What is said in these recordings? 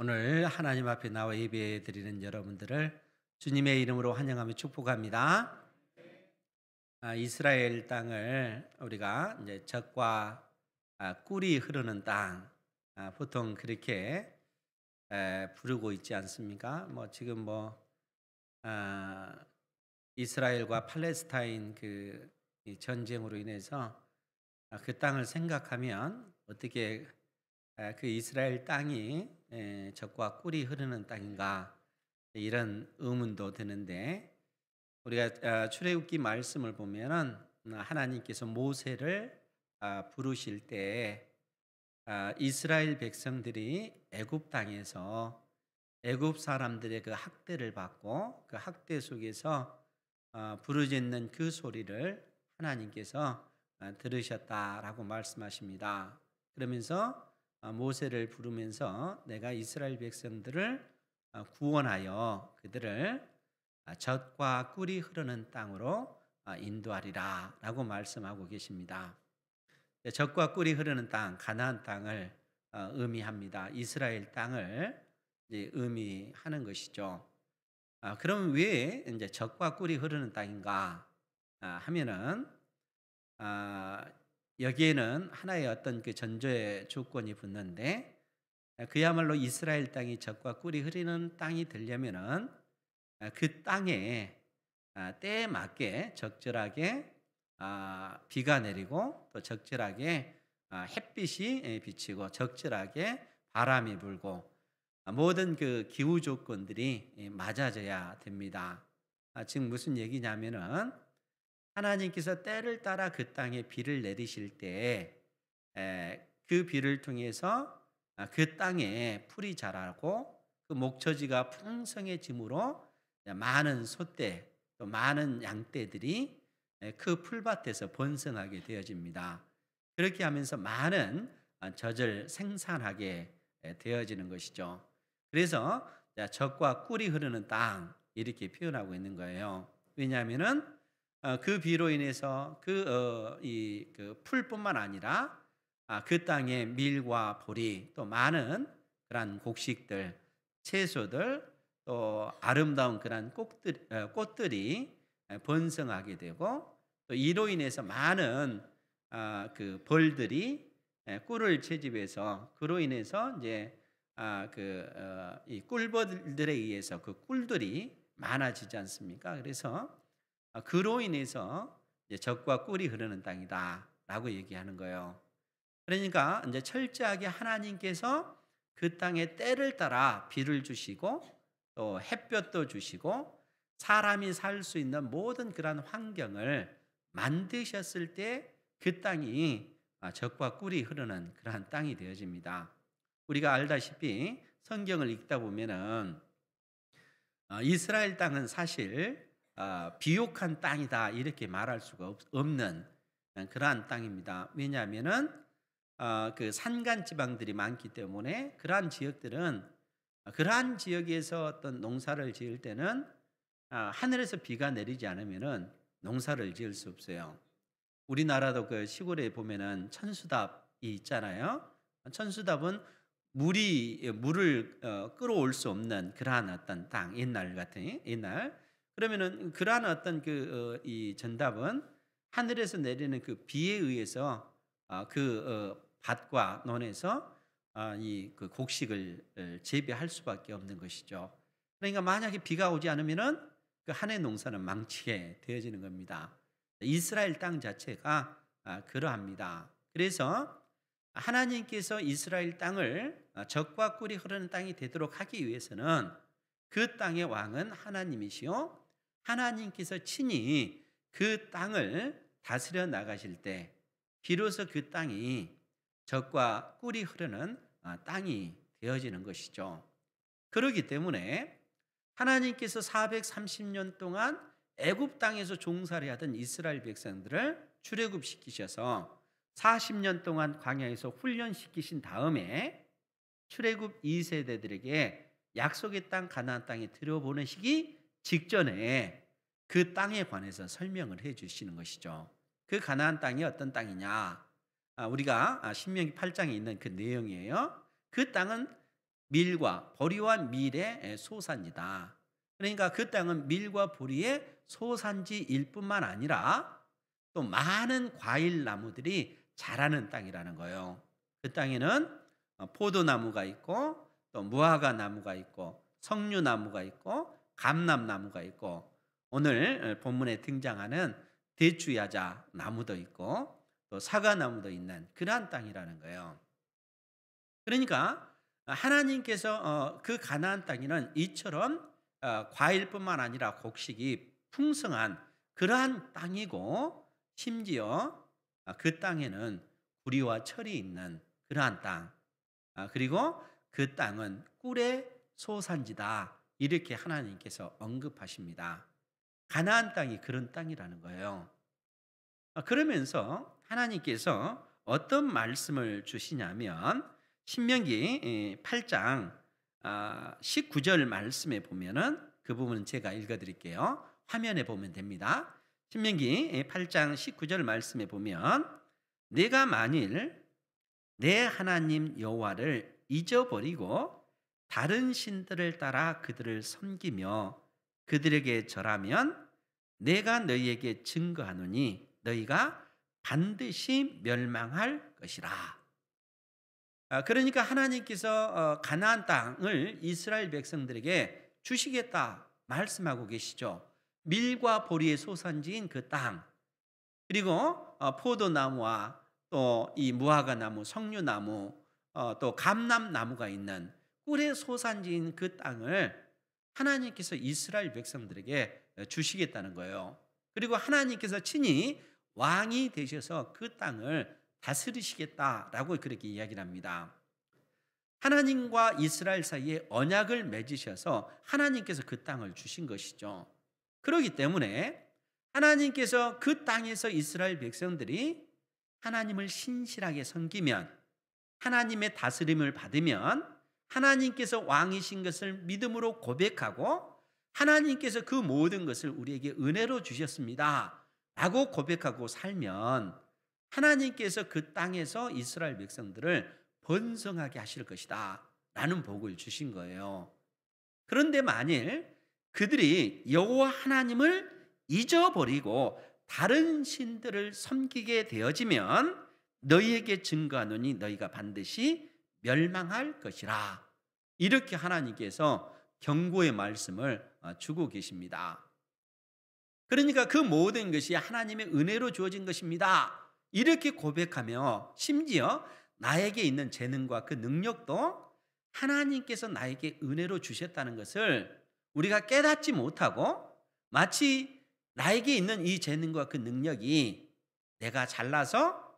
오늘 하나님 앞에 나와 예배 드리는 여러분들을 주님의 이름으로 환영하며 축복합니다. 이스라엘 땅을 우리가 이제 젖과 꿀이 흐르는 땅, 보통 그렇게 부르고 있지 않습니까? 뭐 지금 아, 이스라엘과 팔레스타인 이 전쟁으로 인해서 그 땅을 생각하면 어떻게 그 이스라엘 땅이 젖과 꿀이 흐르는 땅인가 이런 의문도 드는데 우리가 출애굽기 말씀을 보면은 하나님께서 모세를 부르실 때 이스라엘 백성들이 애굽 땅에서 애굽 사람들의 그 학대를 받고 그 학대 속에서 부르짖는 그 소리를 하나님께서 들으셨다라고 말씀하십니다. 그러면서 모세를 부르면서 내가 이스라엘 백성들을 구원하여 그들을 젖과 꿀이 흐르는 땅으로 인도하리라라고 말씀하고 계십니다. 젖과 꿀이 흐르는 땅, 가나안 땅을 의미합니다. 이스라엘 땅을 이제 의미하는 것이죠. 그럼 왜 이제 젖과 꿀이 흐르는 땅인가 하면은 아, 여기에는 하나의 어떤 그 전제의 조건이 붙는데 그야말로 이스라엘 땅이 젖과 꿀이 흐르는 땅이 되려면은 그 땅에 때에 맞게 적절하게 비가 내리고 또 적절하게 햇빛이 비치고 적절하게 바람이 불고 모든 그 기후 조건들이 맞아져야 됩니다. 지금 무슨 얘기냐면은 하나님께서 때를 따라 그 땅에 비를 내리실 때 그 비를 통해서 그 땅에 풀이 자라고 그 목처지가 풍성해짐으로 많은 소떼 또 많은 양떼들이 그 풀밭에서 번성하게 되어집니다. 그렇게 하면서 많은 젖을 생산하게 되어지는 것이죠. 그래서 젖과 꿀이 흐르는 땅 이렇게 표현하고 있는 거예요. 왜냐하면은 그 비로 인해서 그 풀뿐만 아니라 그 땅에 밀과 보리 또 많은 그런 곡식들, 채소들 또 아름다운 그런 꽃들이 번성하게 되고 또 이로 인해서 많은 그 벌들이 꿀을 채집해서 그로 인해서 이제 이 꿀벌들에 의해서 그 꿀들이 많아지지 않습니까? 그래서 그로 인해서 이제 젖과 꿀이 흐르는 땅이다라고 얘기하는 거예요. 그러니까 이제 철저하게 하나님께서 그 땅에 때를 따라 비를 주시고 또 햇볕도 주시고 사람이 살 수 있는 모든 그런 환경을 만드셨을 때 그 땅이 젖과 꿀이 흐르는 그러한 땅이 되어집니다. 우리가 알다시피 성경을 읽다 보면은 이스라엘 땅은 사실 비옥한 땅이다 이렇게 말할 수가 없는 그러한 땅입니다. 왜냐하면은 그 산간 지방들이 많기 때문에 그러한 지역들은 그러한 지역에서 어떤 농사를 지을 때는 하늘에서 비가 내리지 않으면은 농사를 지을 수 없어요. 우리나라도 그 시골에 보면은 천수답이 있잖아요. 천수답은 물을 끌어올 수 없는 그러한 어떤 땅, 옛날 같은 옛날. 그러면은 그러한 어떤 이 전답은 하늘에서 내리는 그 비에 의해서 밭과 논에서 이 그 곡식을 재배할 수밖에 없는 것이죠. 그러니까 만약에 비가 오지 않으면은 그 한 해 농사는 망치게 되어지는 겁니다. 이스라엘 땅 자체가 그러합니다. 그래서 하나님께서 이스라엘 땅을 젖과 꿀이 흐르는 땅이 되도록 하기 위해서는 그 땅의 왕은 하나님이시요 하나님께서 친히 그 땅을 다스려 나가실 때 비로소 그 땅이 젖과 꿀이 흐르는 땅이 되어지는 것이죠. 그렇기 때문에 하나님께서 430년 동안 애굽 땅에서 종살이 하던 이스라엘 백성들을 출애굽시키셔서 40년 동안 광야에서 훈련시키신 다음에 출애굽 2세대들에게 약속의 땅 가나안 땅에 들여보내시기 직전에 그 땅에 관해서 설명을 해 주시는 것이죠. 그 가나안 땅이 어떤 땅이냐? 우리가 신명기 8장에 있는 그 내용이에요. 그 땅은 밀과 보리와 밀의 소산지다. 그러니까 그 땅은 밀과 보리의 소산지일 뿐만 아니라 또 많은 과일 나무들이 자라는 땅이라는 거예요. 그 땅에는 포도나무가 있고 또 무화과 나무가 있고 석류나무가 있고 감람나무가 있고 오늘 본문에 등장하는 대추야자 나무도 있고 또 사과나무도 있는 그러한 땅이라는 거예요. 그러니까 하나님께서 그 가나안 땅에는 이처럼 과일뿐만 아니라 곡식이 풍성한 그러한 땅이고 심지어 그 땅에는 구리와 철이 있는 그러한 땅, 그리고 그 땅은 꿀의 소산지다 이렇게 하나님께서 언급하십니다. 가나안 땅이 그런 땅이라는 거예요. 그러면서 하나님께서 어떤 말씀을 주시냐면 신명기 8장 19절 말씀에 보면은 그 부분은 제가 읽어드릴게요. 화면에 보면 됩니다. 신명기 8장 19절 말씀에 보면 내가 만일 내 하나님 여호와를 잊어버리고 다른 신들을 따라 그들을 섬기며 그들에게 절하면 내가 너희에게 증거하노니 너희가 반드시 멸망할 것이라. 그러니까 하나님께서 가나안 땅을 이스라엘 백성들에게 주시겠다 말씀하고 계시죠. 밀과 보리의 소산지인 그 땅, 그리고 포도나무와 또 이 무화과 나무, 석류나무, 또 감람나무가 있는 꿀의 소산지인 그 땅을 하나님께서 이스라엘 백성들에게 주시겠다는 거예요. 그리고 하나님께서 친히 왕이 되셔서 그 땅을 다스리시겠다라고 그렇게 이야기를 합니다. 하나님과 이스라엘 사이에 언약을 맺으셔서 하나님께서 그 땅을 주신 것이죠. 그렇기 때문에 하나님께서 그 땅에서 이스라엘 백성들이 하나님을 신실하게 섬기면, 하나님의 다스림을 받으면, 하나님께서 왕이신 것을 믿음으로 고백하고 하나님께서 그 모든 것을 우리에게 은혜로 주셨습니다 라고 고백하고 살면 하나님께서 그 땅에서 이스라엘 백성들을 번성하게 하실 것이다 라는 복을 주신 거예요. 그런데 만일 그들이 여호와 하나님을 잊어버리고 다른 신들을 섬기게 되어지면 너희에게 증거하노니 너희가 반드시 멸망할 것이라. 이렇게 하나님께서 경고의 말씀을 주고 계십니다. 그러니까 그 모든 것이 하나님의 은혜로 주어진 것입니다. 이렇게 고백하며 심지어 나에게 있는 재능과 그 능력도 하나님께서 나에게 은혜로 주셨다는 것을 우리가 깨닫지 못하고 마치 나에게 있는 이 재능과 그 능력이 내가 잘나서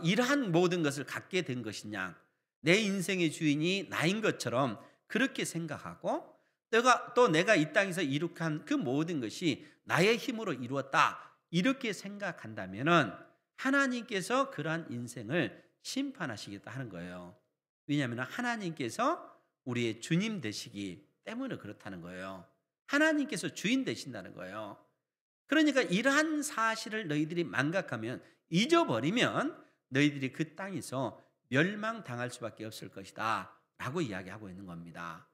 이러한 모든 것을 갖게 된 것이냐, 내 인생의 주인이 나인 것처럼 그렇게 생각하고 내가 이 땅에서 이룩한 그 모든 것이 나의 힘으로 이루었다 이렇게 생각한다면은 하나님께서 그러한 인생을 심판하시겠다 하는 거예요. 왜냐하면 하나님께서 우리의 주님 되시기 때문에 그렇다는 거예요. 하나님께서 주인 되신다는 거예요. 그러니까 이러한 사실을 너희들이 망각하면, 잊어버리면 너희들이 그 땅에서 멸망당할 수밖에 없을 것이다 라고 이야기하고 있는 겁니다.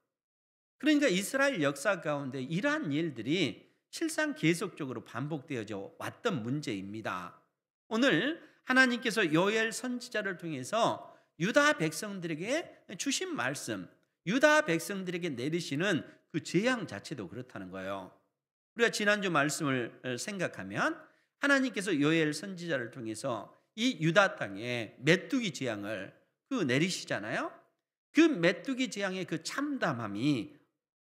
그러니까 이스라엘 역사 가운데 이러한 일들이 실상 계속적으로 반복되어져 왔던 문제입니다. 오늘 하나님께서 요엘 선지자를 통해서 유다 백성들에게 주신 말씀, 유다 백성들에게 내리시는 그 재앙 자체도 그렇다는 거예요. 우리가 지난주 말씀을 생각하면 하나님께서 요엘 선지자를 통해서 이 유다 땅에 메뚜기 재앙을 내리시잖아요. 그 메뚜기 재앙의 그 참담함이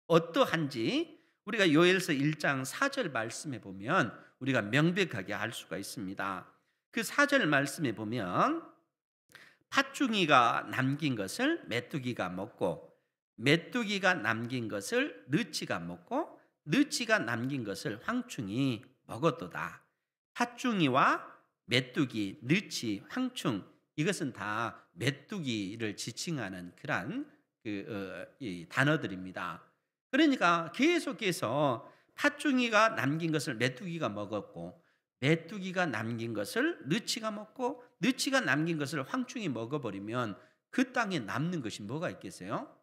어떠한지 우리가 요엘서 1장 4절 말씀에 보면 우리가 명백하게 알 수가 있습니다. 그 4절 말씀에 보면 팥중이가 남긴 것을 메뚜기가 먹고 메뚜기가 남긴 것을 느치가 먹고 느치가 남긴 것을 황충이 먹었도다. 팥중이와 메뚜기, 느치, 황충 이것은 다 메뚜기를 지칭하는 그러한 이 단어들입니다. 그러니까 계속해서 팥중이가 남긴 것을 메뚜기가 먹었고 메뚜기가 남긴 것을 느치가 먹고 느치가 남긴 것을 황충이 먹어버리면 그 땅에 남는 것이 뭐가 있겠어요?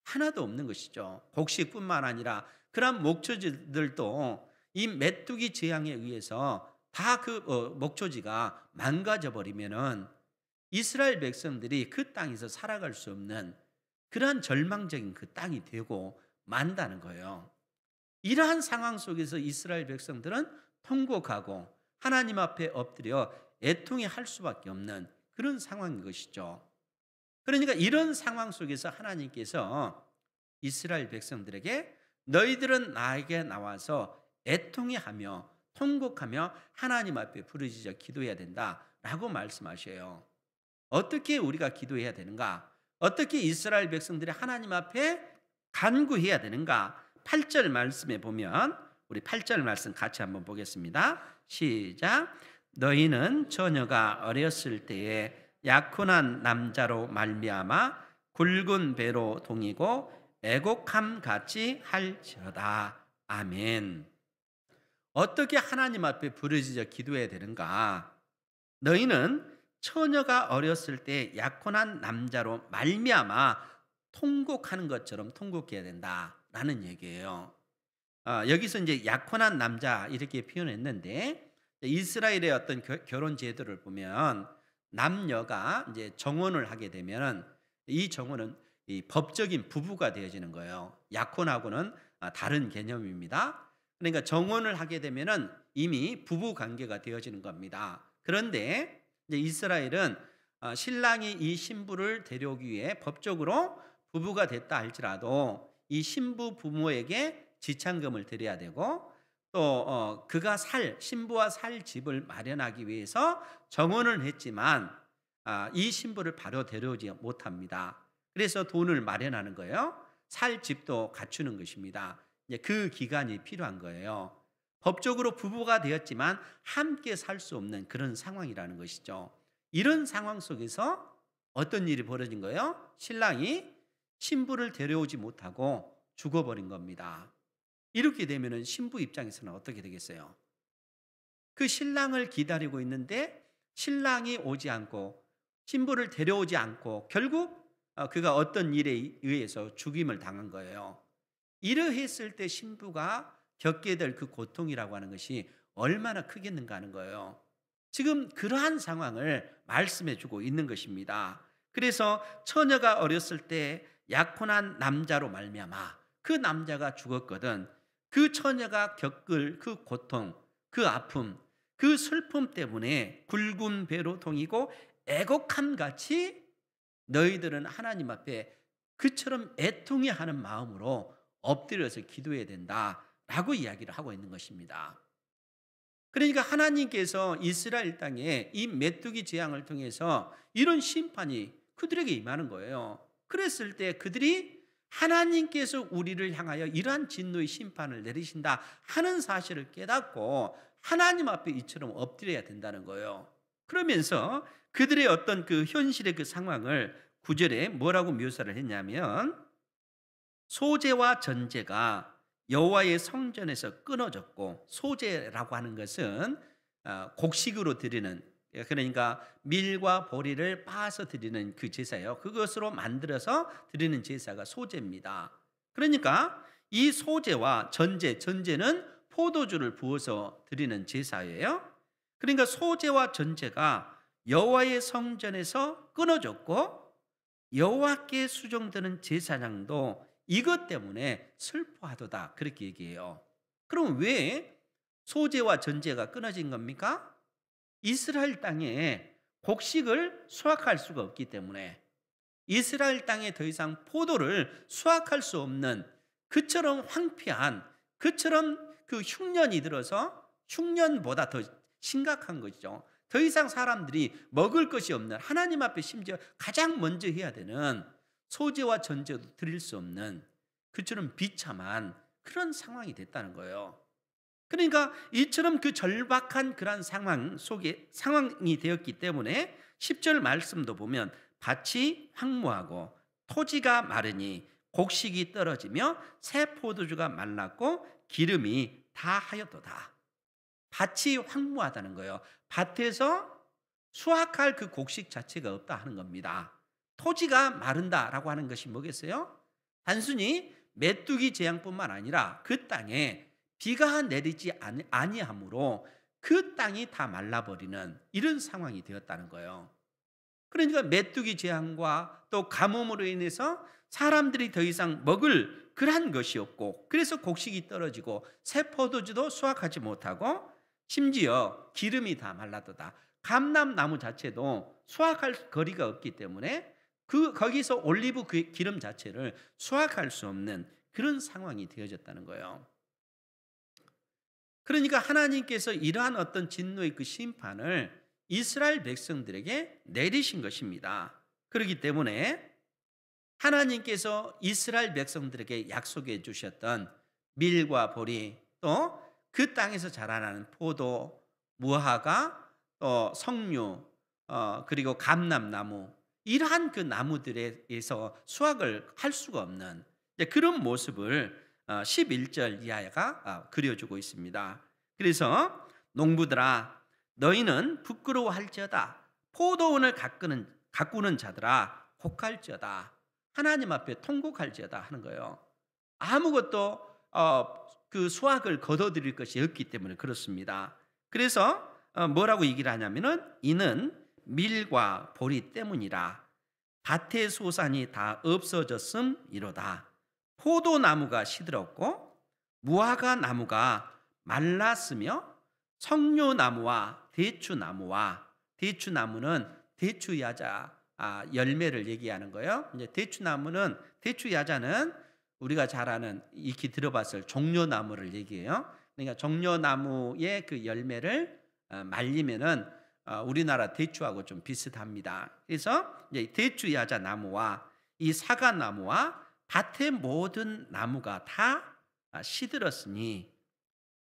하나도 없는 것이죠. 곡식뿐만 아니라 그런 목초지들도 이 메뚜기 재앙에 의해서 다 그 목초지가 망가져 버리면은 이스라엘 백성들이 그 땅에서 살아갈 수 없는 그러한 절망적인 그 땅이 되고 만다는 거예요. 이러한 상황 속에서 이스라엘 백성들은 통곡하고 하나님 앞에 엎드려 애통해 할 수밖에 없는 그런 상황인 것이죠. 그러니까 이런 상황 속에서 하나님께서 이스라엘 백성들에게 너희들은 나에게 나와서 애통해 하며 통곡하며 하나님 앞에 부르짖어 기도해야 된다라고 말씀하셔요. 어떻게 우리가 기도해야 되는가? 어떻게 이스라엘 백성들이 하나님 앞에 간구해야 되는가? 8절 말씀에 보면 우리 8절 말씀 같이 한번 보겠습니다. 시작. 너희는 처녀가 어렸을 때에 약혼한 남자로 말미암아 굵은 배로 동이고 애곡함 같이 할지어다. 아멘. 어떻게 하나님 앞에 부르짖어 기도해야 되는가? 너희는 처녀가 어렸을 때 약혼한 남자로 말미암아 통곡하는 것처럼 통곡해야 된다라는 얘기예요. 여기서 이제 약혼한 남자 이렇게 표현했는데 이스라엘의 어떤 결혼 제도를 보면 남녀가 이제 정혼을 하게 되면 이 정혼은 이 법적인 부부가 되어지는 거예요. 약혼하고는 다른 개념입니다. 그러니까 정혼을 하게 되면은 이미 부부 관계가 되어지는 겁니다. 그런데 이제 이스라엘은 신랑이 이 신부를 데려오기 위해 법적으로 부부가 됐다 할지라도 이 신부 부모에게 지참금을 드려야 되고 또 그가 신부와 살 집을 마련하기 위해서 정혼을 했지만 이 신부를 바로 데려오지 못합니다. 그래서 돈을 마련하는 거예요. 살 집도 갖추는 것입니다. 이제 그 기간이 필요한 거예요. 법적으로 부부가 되었지만 함께 살 수 없는 그런 상황이라는 것이죠. 이런 상황 속에서 어떤 일이 벌어진 거예요? 신랑이 신부를 데려오지 못하고 죽어버린 겁니다. 이렇게 되면 신부 입장에서는 어떻게 되겠어요? 그 신랑을 기다리고 있는데 신랑이 오지 않고 신부를 데려오지 않고 결국 그가 어떤 일에 의해서 죽임을 당한 거예요. 이러했을 때 신부가 겪게 될 그 고통이라고 하는 것이 얼마나 크겠는가 하는 거예요. 지금 그러한 상황을 말씀해 주고 있는 것입니다. 그래서 처녀가 어렸을 때 약혼한 남자로 말미암아 그 남자가 죽었거든. 그 처녀가 겪을 그 고통, 그 아픔, 그 슬픔 때문에 굵은 배로 동이고 애곡함 같이 너희들은 하나님 앞에 그처럼 애통해 하는 마음으로 엎드려서 기도해야 된다라고 이야기를 하고 있는 것입니다. 그러니까 하나님께서 이스라엘 땅에 이 메뚜기 재앙을 통해서 이런 심판이 그들에게 임하는 거예요. 그랬을 때 그들이 하나님께서 우리를 향하여 이러한 진노의 심판을 내리신다 하는 사실을 깨닫고 하나님 앞에 이처럼 엎드려야 된다는 거예요. 그러면서 그들의 어떤 그 현실의 그 상황을 9절에 뭐라고 묘사를 했냐면 소재와 전제가 여호와의 성전에서 끊어졌고, 소재라고 하는 것은 곡식으로 드리는, 그러니까 밀과 보리를 빻아서 드리는 그 제사예요. 그것으로 만들어서 드리는 제사가 소재입니다. 그러니까 이 소재와 전제는 포도주를 부어서 드리는 제사예요. 그러니까 소재와 전제가 여호와의 성전에서 끊어졌고 여호와께 수종되는 제사장도 이것 때문에 슬퍼하도다 그렇게 얘기해요. 그럼 왜 소재와 전제가 끊어진 겁니까? 이스라엘 땅에 곡식을 수확할 수가 없기 때문에, 이스라엘 땅에 더 이상 포도를 수확할 수 없는 그처럼 황폐한, 그처럼 그 흉년이 들어서 흉년보다 더 심각한 것이죠. 더 이상 사람들이 먹을 것이 없는, 하나님 앞에 심지어 가장 먼저 해야 되는 소재와 전제도 드릴 수 없는 그처럼 비참한 그런 상황이 됐다는 거예요. 그러니까 이처럼 그 절박한 그런 상황이 되었기 때문에 10절 말씀도 보면 밭이 황무하고 토지가 마르니 곡식이 떨어지며 새 포도주가 말랐고 기름이 다 하였도다. 밭이 황무하다는 거예요. 밭에서 수확할 그 곡식 자체가 없다 하는 겁니다. 토지가 마른다라고 하는 것이 뭐겠어요? 단순히 메뚜기 재앙뿐만 아니라 그 땅에 비가 내리지 아니하므로 그 땅이 다 말라버리는 이런 상황이 되었다는 거예요. 그러니까 메뚜기 재앙과 또 가뭄으로 인해서 사람들이 더 이상 먹을 그러한 것이 없고, 그래서 곡식이 떨어지고 새 포도주도 수확하지 못하고, 심지어 기름이 다 말라도다. 감람나무 자체도 수확할 거리가 없기 때문에 거기서 올리브 기름 자체를 수확할 수 없는 그런 상황이 되어졌다는 거예요. 그러니까 하나님께서 이러한 어떤 진노의 그 심판을 이스라엘 백성들에게 내리신 것입니다. 그렇기 때문에 하나님께서 이스라엘 백성들에게 약속해 주셨던 밀과 보리, 또 그 땅에서 자라나는 포도, 무화과, 또 석류, 그리고 감람나무, 이러한 그 나무들에서 수확을 할 수가 없는 그런 모습을 11절 이하가 그려주고 있습니다. 그래서 농부들아, 너희는 부끄러워할지어다. 포도원을 가꾸는 자들아, 곡할지어다. 하나님 앞에 통곡할지어다 하는 거예요. 아무것도 그 수확을 거둬들일 것이 없기 때문에 그렇습니다. 그래서 뭐라고 얘기를 하냐면은, 이는 밀과 보리 때문이라. 밭의 소산이 다 없어졌음이로다. 포도나무가 시들었고 무화과 나무가 말랐으며 석류나무와 대추나무는 대추야자 열매를 얘기하는 거예요. 이제 대추야자는 우리가 잘 아는, 익히 들어봤을 종려나무를 얘기해요. 그러니까 종려나무의 그 열매를 말리면은 우리나라 대추하고 좀 비슷합니다. 그래서 이제 대추야자 나무와 이 사과나무와 밭의 모든 나무가 다 시들었으니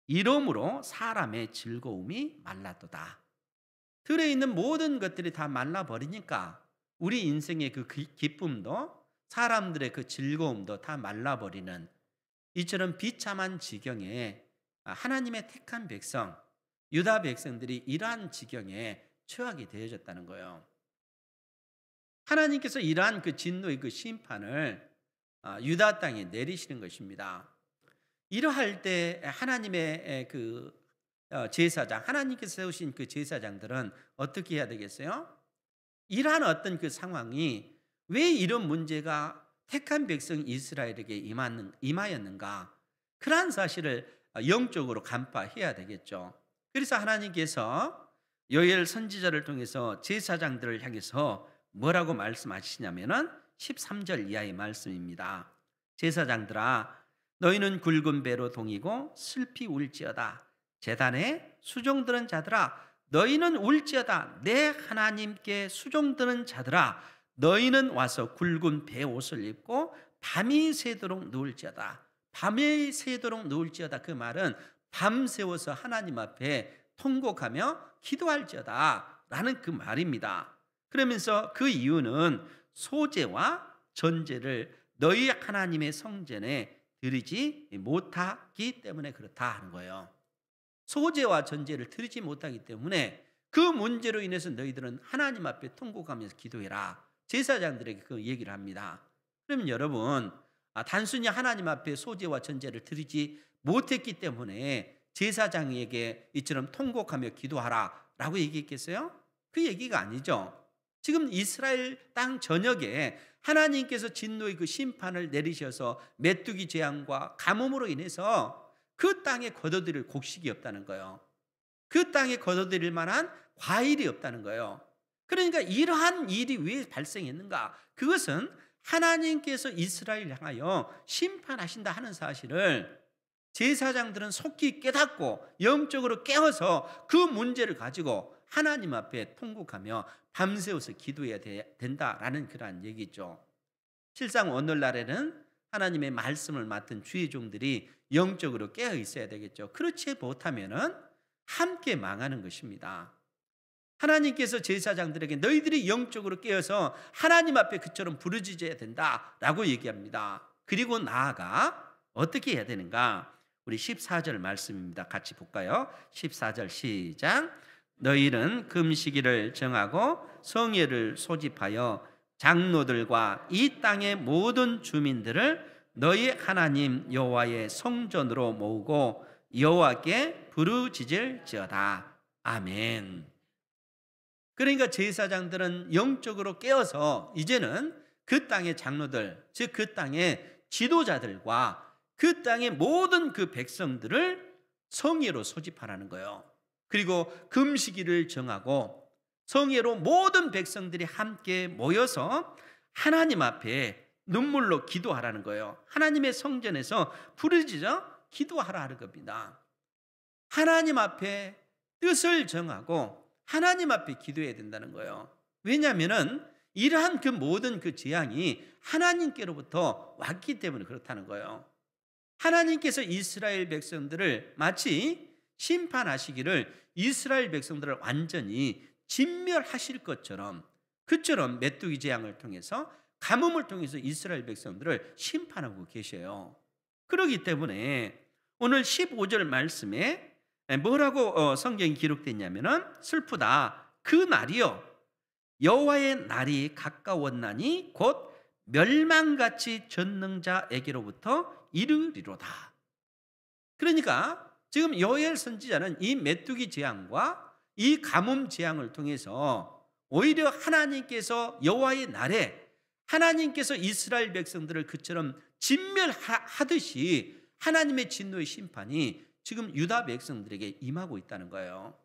이러므로 사람의 즐거움이 말랐도다. 들에 있는 모든 것들이 다 말라버리니까 우리 인생의 그 기쁨도, 사람들의 그 즐거움도 다 말라버리는 이처럼 비참한 지경에 하나님의 택한 백성, 유다 백성들이 이러한 지경에 처하게 되어졌다는 거예요. 하나님께서 이러한 그 진노의 그 심판을 유다 땅에 내리시는 것입니다. 이러할 때 하나님의 그 제사장, 하나님께서 세우신 그 제사장들은 어떻게 해야 되겠어요? 이러한 어떤 그 상황이 왜 이런 문제가 택한 백성 이스라엘에게 임하였는가? 그러한 사실을 영적으로 간파해야 되겠죠. 그래서 하나님께서 요엘 선지자를 통해서 제사장들을 향해서 뭐라고 말씀하시냐면은 13절 이하의 말씀입니다. 제사장들아, 너희는 굵은 배로 동이고 슬피 울지어다. 제단에 수종드는 자들아, 너희는 울지어다. 내 하나님께 수종드는 자들아, 너희는 와서 굵은 배 옷을 입고 밤이 새도록 누울지어다. 밤이 새도록 누울지어다. 그 말은 밤새워서 하나님 앞에 통곡하며 기도할지어다 라는 그 말입니다. 그러면서 그 이유는 소제와 전제를 너희 하나님의 성전에 드리지 못하기 때문에 그렇다 하는 거예요. 소제와 전제를 드리지 못하기 때문에 그 문제로 인해서 너희들은 하나님 앞에 통곡하면서 기도해라. 제사장들에게 그 얘기를 합니다. 그러면 여러분, 단순히 하나님 앞에 소제와 전제를 드리지 못했기 때문에 제사장에게 이처럼 통곡하며 기도하라 라고 얘기했겠어요? 그 얘기가 아니죠. 지금 이스라엘 땅 전역에 하나님께서 진노의 그 심판을 내리셔서 메뚜기 재앙과 가뭄으로 인해서 그 땅에 거둬들일 곡식이 없다는 거예요. 그 땅에 거둬들일 만한 과일이 없다는 거예요. 그러니까 이러한 일이 왜 발생했는가? 그것은 하나님께서 이스라엘을 향하여 심판하신다 하는 사실을 제사장들은 속히 깨닫고 영적으로 깨어서 그 문제를 가지고 하나님 앞에 통곡하며 밤새워서 기도해야 된다라는 그러한 얘기죠. 실상 오늘날에는 하나님의 말씀을 맡은 주의 종들이 영적으로 깨어 있어야 되겠죠. 그렇지 못하면은 함께 망하는 것입니다. 하나님께서 제사장들에게 너희들이 영적으로 깨어서 하나님 앞에 그처럼 부르짖어야 된다라고 얘기합니다. 그리고 나아가 어떻게 해야 되는가? 우리 14절 말씀입니다. 같이 볼까요? 14절 시작. 너희는 금식일을 정하고 성회를 소집하여 장로들과 이 땅의 모든 주민들을 너희 하나님 여호와의 성전으로 모으고 여호와께 부르짖을지어다. 아멘. 그러니까 제사장들은 영적으로 깨어서 이제는 그 땅의 장로들, 즉 그 땅의 지도자들과 그 땅의 모든 그 백성들을 성회로 소집하라는 거예요. 그리고 금식일을 정하고 성회로 모든 백성들이 함께 모여서 하나님 앞에 눈물로 기도하라는 거예요. 하나님의 성전에서 부르짖어 기도하라 하는 겁니다. 하나님 앞에 뜻을 정하고 하나님 앞에 기도해야 된다는 거예요. 왜냐하면 이러한 그 모든 그 재앙이 하나님께로부터 왔기 때문에 그렇다는 거예요. 하나님께서 이스라엘 백성들을 마치 심판하시기를 이스라엘 백성들을 완전히 진멸하실 것처럼, 그처럼 메뚜기 재앙을 통해서, 가뭄을 통해서 이스라엘 백성들을 심판하고 계셔요. 그렇기 때문에 오늘 15절 말씀에 뭐라고 성경이 기록되어 있냐면은, 슬프다 그 날이요 여호와의 날이 가까웠나니 곧 멸망같이 전능자에게로부터 이르리로다. 그러니까 지금 요엘 선지자는 이 메뚜기 재앙과 이 가뭄 재앙을 통해서 오히려 하나님께서 여호와의 날에 하나님께서 이스라엘 백성들을 그처럼 진멸하듯이 하나님의 진노의 심판이 지금 유다 백성들에게 임하고 있다는 거예요.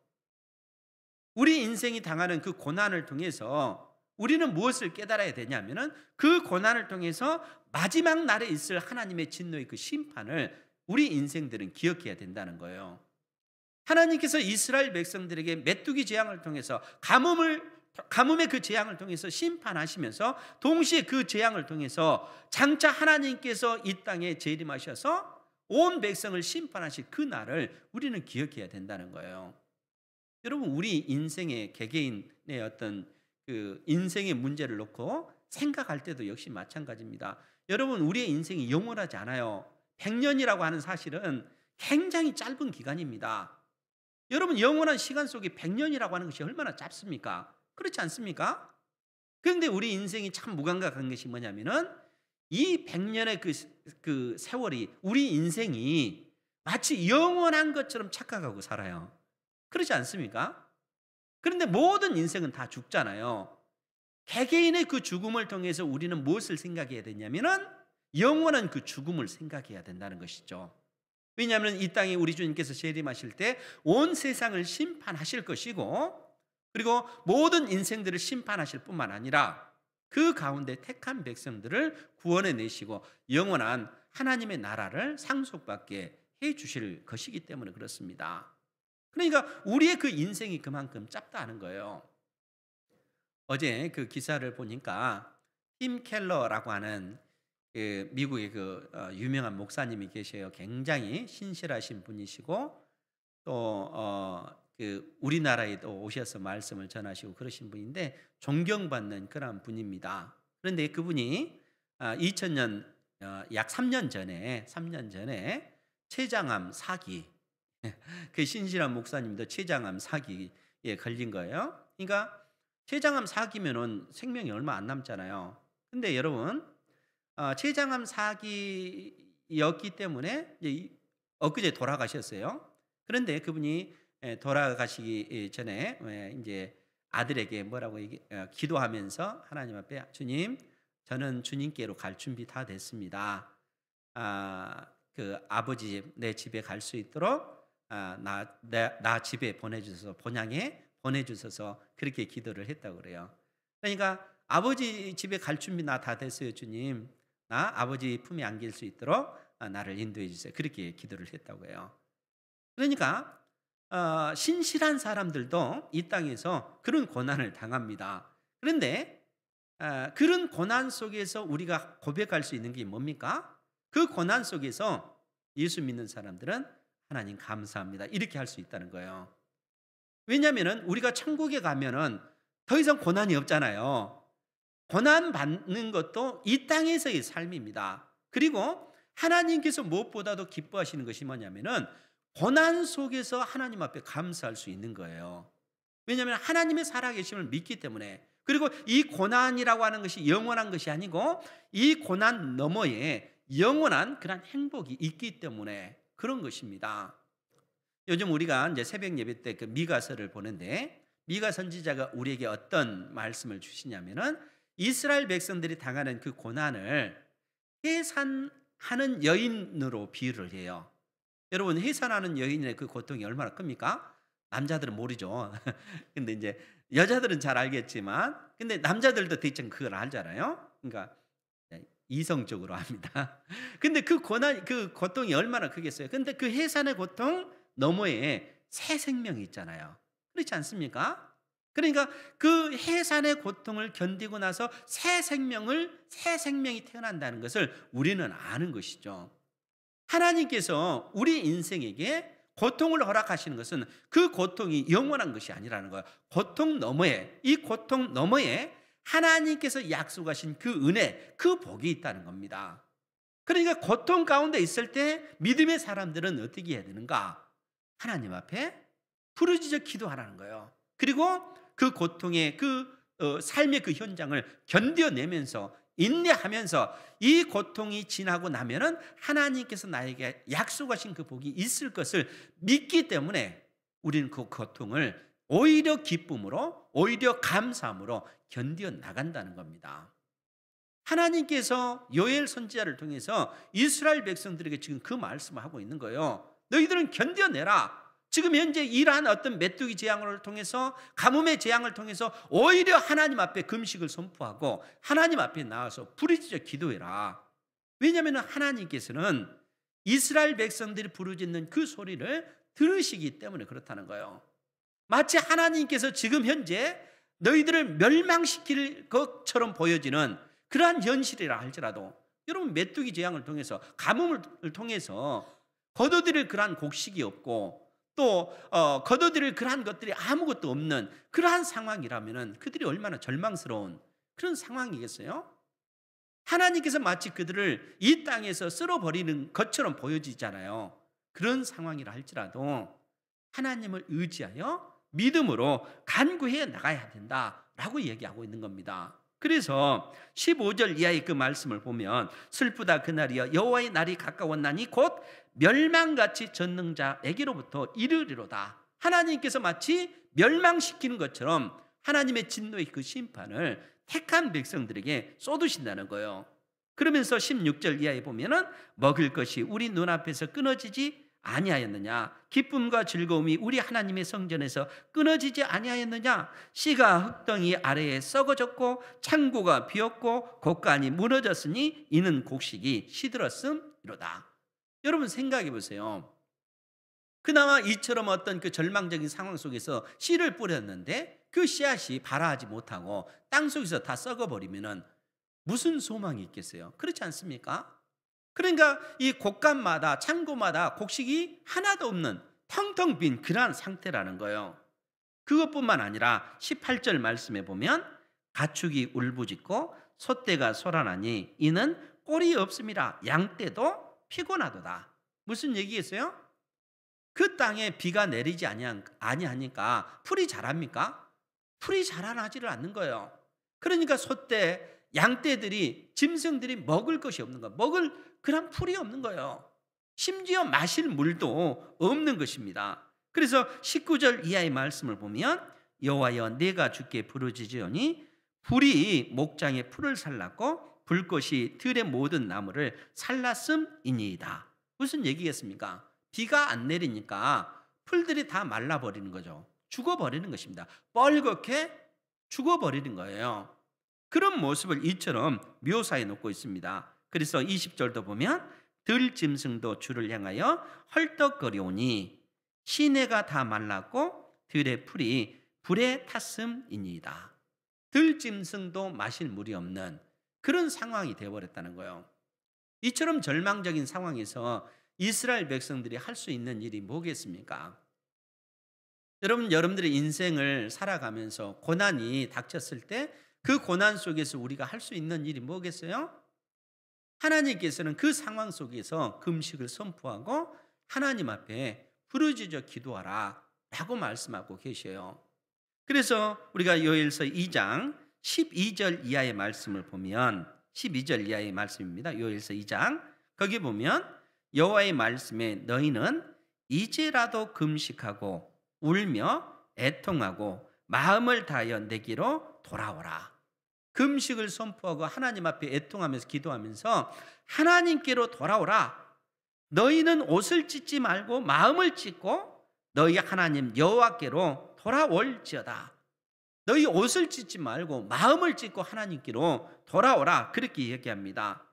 우리 인생이 당하는 그 고난을 통해서 우리는 무엇을 깨달아야 되냐면은, 그 고난을 통해서 마지막 날에 있을 하나님의 진노의 그 심판을 우리 인생들은 기억해야 된다는 거예요. 하나님께서 이스라엘 백성들에게 메뚜기 재앙을 통해서 가뭄의 그 재앙을 통해서 심판하시면서, 동시에 그 재앙을 통해서 장차 하나님께서 이 땅에 재림하셔서 온 백성을 심판하실 그 날을 우리는 기억해야 된다는 거예요. 여러분, 우리 인생의 개개인의 어떤 그 인생의 문제를 놓고 생각할 때도 역시 마찬가지입니다. 여러분, 우리의 인생이 영원하지 않아요. 100년이라고 하는 사실은 굉장히 짧은 기간입니다. 여러분, 영원한 시간 속에 100년이라고 하는 것이 얼마나 짧습니까? 그렇지 않습니까? 그런데 우리 인생이 참 무감각한 것이 뭐냐면은, 이 100년의 그 세월이, 우리 인생이 마치 영원한 것처럼 착각하고 살아요. 그렇지 않습니까? 그런데 모든 인생은 다 죽잖아요. 개개인의 그 죽음을 통해서 우리는 무엇을 생각해야 되냐면은, 영원한 그 죽음을 생각해야 된다는 것이죠. 왜냐하면 이 땅에 우리 주님께서 재림하실 때 온 세상을 심판하실 것이고, 그리고 모든 인생들을 심판하실 뿐만 아니라 그 가운데 택한 백성들을 구원해 내시고 영원한 하나님의 나라를 상속받게 해 주실 것이기 때문에 그렇습니다. 그러니까 우리의 그 인생이 그만큼 짧다는 거예요. 어제 그 기사를 보니까 팀 켈러라고 하는 그 미국의 그 유명한 목사님이 계셔요. 굉장히 신실하신 분이시고, 또 그 우리나라에도 오셔서 말씀을 전하시고 그러신 분인데 존경받는 그런 분입니다. 그런데 그분이 2000년 약 3년 전에 췌장암 사기, 그 신실한 목사님도 췌장암 사기에 걸린 거예요. 그러니까 췌장암 사기면은 생명이 얼마 안 남잖아요. 근데 여러분, 췌장암 사기였기 때문에 이제 엊그제 돌아가셨어요. 그런데 그분이 돌아가시기 전에 이제 아들에게 뭐라고 기도하면서 하나님 앞에, 주님, 저는 주님께로 갈 준비 다 됐습니다. 그 아버지 집, 내 집에 갈 수 있도록 나 집에 보내주셔서, 본향에 보내주셔서 그렇게 기도를 했다고 그래요. 그러니까 아버지 집에 갈 준비 나 다 됐어요, 주님. 나 아버지 품에 안길 수 있도록 나를 인도해 주세요. 그렇게 기도를 했다고 해요. 그러니까 신실한 사람들도 이 땅에서 그런 고난을 당합니다. 그런데 그런 고난 속에서 우리가 고백할 수 있는 게 뭡니까? 그 고난 속에서 예수 믿는 사람들은 하나님 감사합니다, 이렇게 할 수 있다는 거예요. 왜냐하면 우리가 천국에 가면은 더 이상 고난이 없잖아요. 고난 받는 것도 이 땅에서의 삶입니다. 그리고 하나님께서 무엇보다도 기뻐하시는 것이 뭐냐면은, 고난 속에서 하나님 앞에 감사할 수 있는 거예요. 왜냐하면 하나님의 살아계심을 믿기 때문에, 그리고 이 고난이라고 하는 것이 영원한 것이 아니고 이 고난 너머에 영원한 그런 행복이 있기 때문에 그런 것입니다. 요즘 우리가 이제 새벽 예배 때 그 미가서를 보는데 미가 선지자가 우리에게 어떤 말씀을 주시냐면은 이스라엘 백성들이 당하는 그 고난을 해산하는 여인으로 비유를 해요. 여러분, 해산하는 여인의 그 고통이 얼마나 큽니까? 남자들은 모르죠. 근데 이제 여자들은 잘 알겠지만, 근데 남자들도 대충 그걸 알잖아요. 그러니까 이성적으로 합니다. 근데 그 고난, 그 고통이 얼마나 크겠어요. 근데 그 해산의 고통 너머에 새 생명이 있잖아요. 그렇지 않습니까? 그러니까 그 해산의 고통을 견디고 나서 새 생명이 태어난다는 것을 우리는 아는 것이죠. 하나님께서 우리 인생에게 고통을 허락하시는 것은 그 고통이 영원한 것이 아니라는 거예요. 이 고통 너머에 하나님께서 약속하신 그 은혜, 그 복이 있다는 겁니다. 그러니까 고통 가운데 있을 때 믿음의 사람들은 어떻게 해야 되는가? 하나님 앞에 부르짖어 기도하라는 거예요. 그리고 그 고통의 삶의 그 현장을 견뎌내면서 인내하면서 이 고통이 지나고 나면은 하나님께서 나에게 약속하신 그 복이 있을 것을 믿기 때문에 우리는 그 고통을 오히려 기쁨으로, 오히려 감사함으로 견뎌 나간다는 겁니다. 하나님께서 요엘 선지자를 통해서 이스라엘 백성들에게 지금 그 말씀을 하고 있는 거예요. 너희들은 견뎌내라. 지금 현재 이러한 어떤 메뚜기 재앙을 통해서, 가뭄의 재앙을 통해서 오히려 하나님 앞에 금식을 선포하고 하나님 앞에 나와서 부르짖어 기도해라. 왜냐하면 하나님께서는 이스라엘 백성들이 부르짖는 그 소리를 들으시기 때문에 그렇다는 거예요. 마치 하나님께서 지금 현재 너희들을 멸망시킬 것처럼 보여지는 그러한 현실이라 할지라도, 여러분, 메뚜기 재앙을 통해서, 가뭄을 통해서 거둬들일 그러한 곡식이 없고 또 거둬들일 그러한 것들이 아무것도 없는 그러한 상황이라면 그들이 얼마나 절망스러운 그런 상황이겠어요? 하나님께서 마치 그들을 이 땅에서 쓸어버리는 것처럼 보여지잖아요. 그런 상황이라 할지라도 하나님을 의지하여 믿음으로 간구해 나가야 된다라고 얘기하고 있는 겁니다. 그래서 15절 이하의 그 말씀을 보면, 슬프다 그날이여 여호와의 날이 가까웠나니 곧 멸망같이 전능자에게로부터 이르리로다. 하나님께서 마치 멸망시키는 것처럼 하나님의 진노의 그 심판을 택한 백성들에게 쏟으신다는 거예요. 그러면서 16절 이하에 보면은 먹을 것이 우리 눈앞에서 끊어지지 아니하였느냐, 기쁨과 즐거움이 우리 하나님의 성전에서 끊어지지 아니하였느냐, 씨가 흙덩이 아래에 썩어졌고 창고가 비었고 곳간이 무너졌으니 이는 곡식이 시들었음이로다. 여러분, 생각해 보세요. 그나마 이처럼 어떤 그 절망적인 상황 속에서 씨를 뿌렸는데 그 씨앗이 발아하지 못하고 땅 속에서 다 썩어버리면은 무슨 소망이 있겠어요? 그렇지 않습니까? 그러니까 이 곳간마다, 창고마다 곡식이 하나도 없는 텅텅 빈 그러한 상태라는 거예요. 그것뿐만 아니라 18절 말씀에 보면 가축이 울부짖고 소떼가 소란하니 이는 꼴이 없음이라, 양떼도 피곤하도다. 무슨 얘기겠어요? 그 땅에 비가 내리지 아니하니까 풀이 자랍니까? 풀이 자라나지를 않는 거예요. 그러니까 소떼, 양떼들이, 짐승들이 먹을 것이 없는 거예요. 먹을 그런 풀이 없는 거예요. 심지어 마실 물도 없는 것입니다. 그래서 19절 이하의 말씀을 보면 여호와여 내가 주께 부르짖으니 불이 목장의 풀을 살랐고 불꽃이 들의 모든 나무를 살랐음이니이다. 무슨 얘기겠습니까? 비가 안 내리니까 풀들이 다 말라버리는 거죠. 죽어버리는 것입니다. 뻘겋게 죽어버리는 거예요. 그런 모습을 이처럼 묘사해 놓고 있습니다. 그래서 20절도 보면 들짐승도 주를 향하여 헐떡거리오니 시내가 다 말랐고 들의 풀이 불에 탔음이니이다. 들짐승도 마실 물이 없는 그런 상황이 되어버렸다는 거예요. 이처럼 절망적인 상황에서 이스라엘 백성들이 할 수 있는 일이 뭐겠습니까? 여러분들의 인생을 살아가면서 고난이 닥쳤을 때 그 고난 속에서 우리가 할 수 있는 일이 뭐겠어요? 하나님께서는 그 상황 속에서 금식을 선포하고 하나님 앞에 부르짖어 기도하라 라고 말씀하고 계셔요. 그래서 우리가 요엘서 2장 12절 이하의 말씀을 보면 12절 이하의 말씀입니다. 요엘서 2장. 거기 보면 여호와의 말씀에 너희는 이제라도 금식하고 울며 애통하고 마음을 다하여 내게로 돌아오라. 금식을 선포하고 하나님 앞에 애통하면서 기도하면서 하나님께로 돌아오라. 너희는 옷을 찢지 말고 마음을 찢고 너희 하나님 여호와께로 돌아올지어다. 너희 옷을 찢지 말고 마음을 찢고 하나님께로 돌아오라. 그렇게 얘기합니다.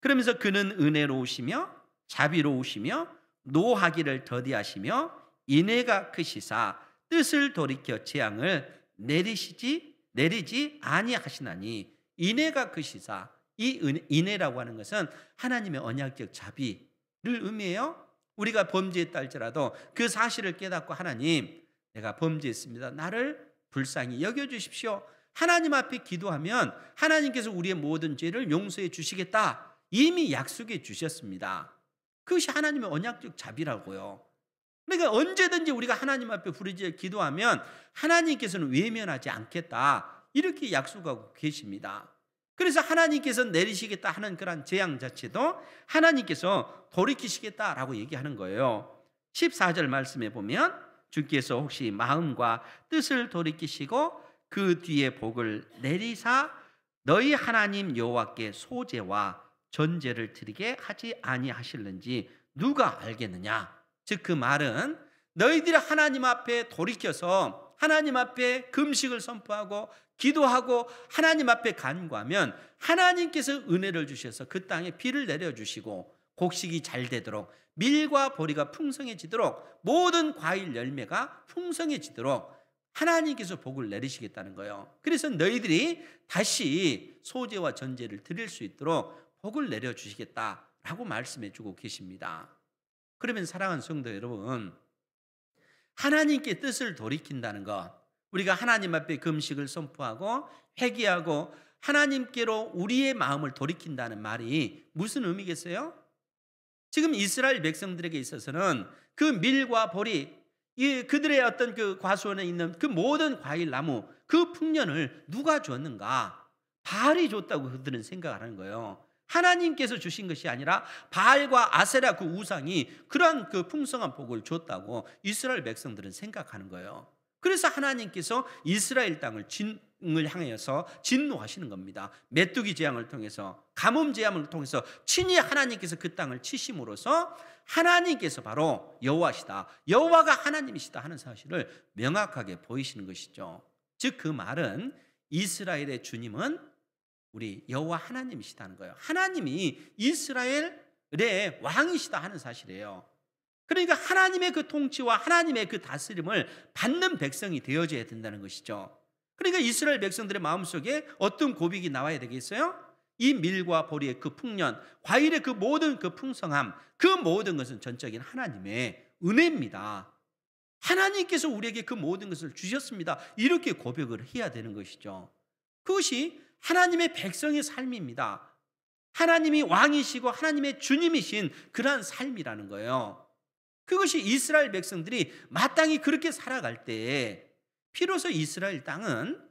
그러면서 그는 은혜로우시며 자비로우시며 노하기를 더디하시며 인애가 크시사 뜻을 돌이켜 재앙을 내리지 아니하시나니. 인애가 크시사, 이 인애라고 하는 것은 하나님의 언약적 자비를 의미해요. 우리가 범죄했다 할지라도 그 사실을 깨닫고 하나님, 내가 범죄했습니다. 나를 불쌍히 여겨주십시오. 하나님 앞에 기도하면 하나님께서 우리의 모든 죄를 용서해 주시겠다. 이미 약속해 주셨습니다. 그것이 하나님의 언약적 자비라고요. 그러니까 언제든지 우리가 하나님 앞에 부르짖어 기도하면 하나님께서는 외면하지 않겠다. 이렇게 약속하고 계십니다. 그래서 하나님께서 내리시겠다 하는 그런 재앙 자체도 하나님께서 돌이키시겠다라고 얘기하는 거예요. 14절 말씀에 보면 주께서 혹시 마음과 뜻을 돌이키시고 그 뒤에 복을 내리사 너희 하나님 여호와께 소제와 전제를 드리게 하지 아니하실는지 누가 알겠느냐. 즉 그 말은 너희들이 하나님 앞에 돌이켜서 하나님 앞에 금식을 선포하고 기도하고 하나님 앞에 간구하면 하나님께서 은혜를 주셔서 그 땅에 비를 내려주시고 곡식이 잘 되도록 밀과 보리가 풍성해지도록 모든 과일 열매가 풍성해지도록 하나님께서 복을 내리시겠다는 거예요. 그래서 너희들이 다시 소제와 전제를 드릴 수 있도록 복을 내려주시겠다라고 말씀해 주고 계십니다. 그러면 사랑하는 성도 여러분, 하나님께 뜻을 돌이킨다는 것, 우리가 하나님 앞에 금식을 선포하고 회개하고 하나님께로 우리의 마음을 돌이킨다는 말이 무슨 의미겠어요? 지금 이스라엘 백성들에게 있어서는 그 밀과 보리, 그들의 어떤 그 과수원에 있는 그 모든 과일 나무, 그 풍년을 누가 줬는가? 바알이 줬다고 그들은 생각하는 거예요. 하나님께서 주신 것이 아니라 바알과 아세라 그 우상이 그러한 그 풍성한 복을 줬다고 이스라엘 백성들은 생각하는 거예요. 그래서 하나님께서 이스라엘 땅을 향하여서 진노하시는 겁니다. 메뚜기 재앙을 통해서, 가뭄 재앙을 통해서 친히 하나님께서 그 땅을 치심으로써 하나님께서 바로 여호와시다, 여호와가 하나님이시다 하는 사실을 명확하게 보이시는 것이죠. 즉 그 말은 이스라엘의 주님은 우리 여호와 하나님이시다는 거예요. 하나님이 이스라엘의 왕이시다 하는 사실이에요. 그러니까 하나님의 그 통치와 하나님의 그 다스림을 받는 백성이 되어져야 된다는 것이죠. 그러니까 이스라엘 백성들의 마음속에 어떤 고백이 나와야 되겠어요? 이 밀과 보리의 그 풍년, 과일의 그 모든 그 풍성함, 그 모든 것은 전적인 하나님의 은혜입니다. 하나님께서 우리에게 그 모든 것을 주셨습니다. 이렇게 고백을 해야 되는 것이죠. 그것이 하나님의 백성의 삶입니다. 하나님이 왕이시고 하나님의 주님이신 그러한 삶이라는 거예요. 그것이 이스라엘 백성들이 마땅히 그렇게 살아갈 때에 비로소 이스라엘 땅은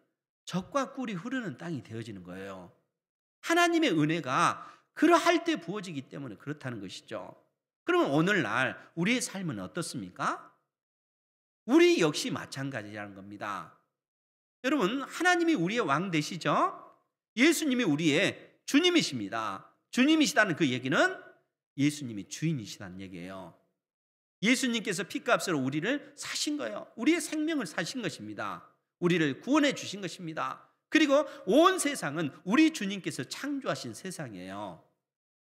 젖과 꿀이 흐르는 땅이 되어지는 거예요. 하나님의 은혜가 그러할 때 부어지기 때문에 그렇다는 것이죠. 그러면 오늘날 우리의 삶은 어떻습니까? 우리 역시 마찬가지라는 겁니다. 여러분, 하나님이 우리의 왕 되시죠? 예수님이 우리의 주님이십니다. 주님이시다는 그 얘기는 예수님이 주인이시다는 얘기예요. 예수님께서 피값으로 우리를 사신 거예요. 우리의 생명을 사신 것입니다. 우리를 구원해 주신 것입니다. 그리고 온 세상은 우리 주님께서 창조하신 세상이에요.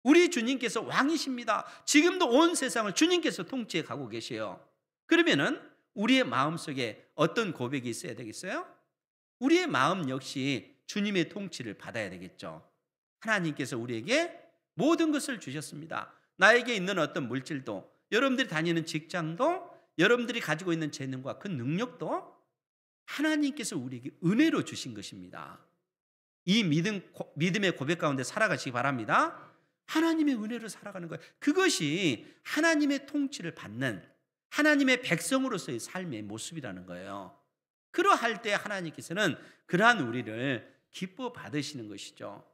우리 주님께서 왕이십니다. 지금도 온 세상을 주님께서 통치해 가고 계세요. 그러면은 우리의 마음속에 어떤 고백이 있어야 되겠어요? 우리의 마음 역시 주님의 통치를 받아야 되겠죠. 하나님께서 우리에게 모든 것을 주셨습니다. 나에게 있는 어떤 물질도, 여러분들이 다니는 직장도, 여러분들이 가지고 있는 재능과 그 능력도 하나님께서 우리에게 은혜로 주신 것입니다. 이 믿음의 고백 가운데 살아가시기 바랍니다. 하나님의 은혜로 살아가는 거예요. 그것이 하나님의 통치를 받는 하나님의 백성으로서의 삶의 모습이라는 거예요. 그러할 때 하나님께서는 그러한 우리를 기뻐 받으시는 것이죠.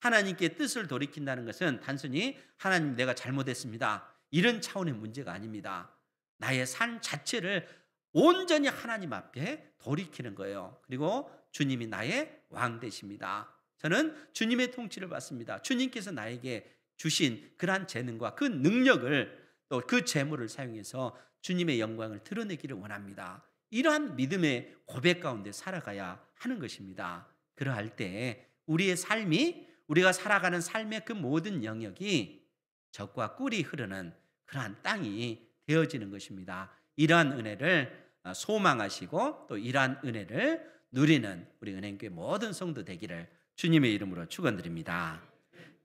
하나님께 뜻을 돌이킨다는 것은 단순히 하나님 내가 잘못했습니다, 이런 차원의 문제가 아닙니다. 나의 삶 자체를 온전히 하나님 앞에 돌이키는 거예요. 그리고 주님이 나의 왕 되십니다. 저는 주님의 통치를 받습니다. 주님께서 나에게 주신 그러한 재능과 그 능력을, 또 그 재물을 사용해서 주님의 영광을 드러내기를 원합니다. 이러한 믿음의 고백 가운데 살아가야 하는 것입니다. 그러할 때 우리의 삶이, 우리가 살아가는 삶의 그 모든 영역이 젖과 꿀이 흐르는 그러한 땅이 되어지는 것입니다. 이러한 은혜를 소망하시고 또 이러한 은혜를 누리는 우리 은행교회 모든 성도 되기를 주님의 이름으로 축원드립니다.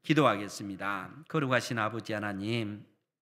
기도하겠습니다. 거룩하신 아버지 하나님,